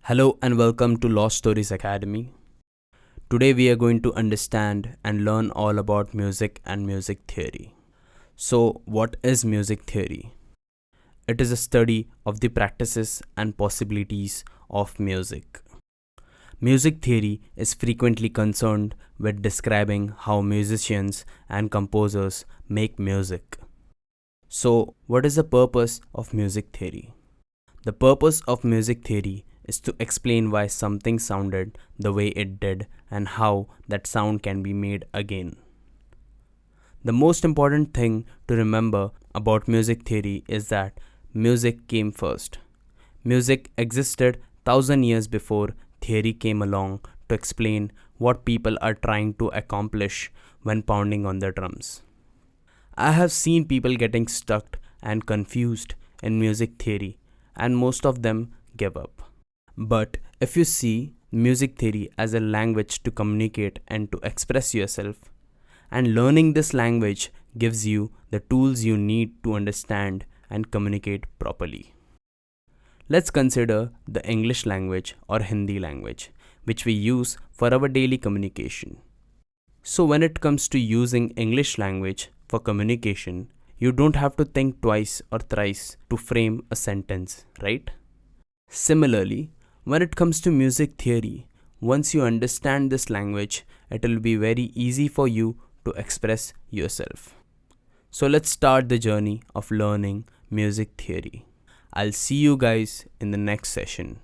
Hello and welcome to Lost Stories Academy. Today we are going to understand and learn all about music and music theory. So, what is music theory? It is a study of the practices and possibilities of music. Music theory is frequently concerned with describing how musicians and composers make music. So, what is the purpose of music theory? The purpose of music theory is to explain why something sounded the way it did and how that sound can be made again. The most important thing to remember about music theory is that music came first. Music existed 1000 years before theory came along to explain what people are trying to accomplish when pounding on the drums. I have seen people getting stuck and confused in music theory, and most of them give up. But if you see music theory as a language to communicate and to express yourself, and learning this language gives you the tools you need to understand and communicate properly. Let's consider the English language or Hindi language, which we use for our daily communication. So when it comes to using English language for communication, you don't have to think twice or thrice to frame a sentence, right? Similarly, when it comes to music theory, once you understand this language, it will be very easy for you to express yourself. So let's start the journey of learning music theory. I'll see you guys in the next session.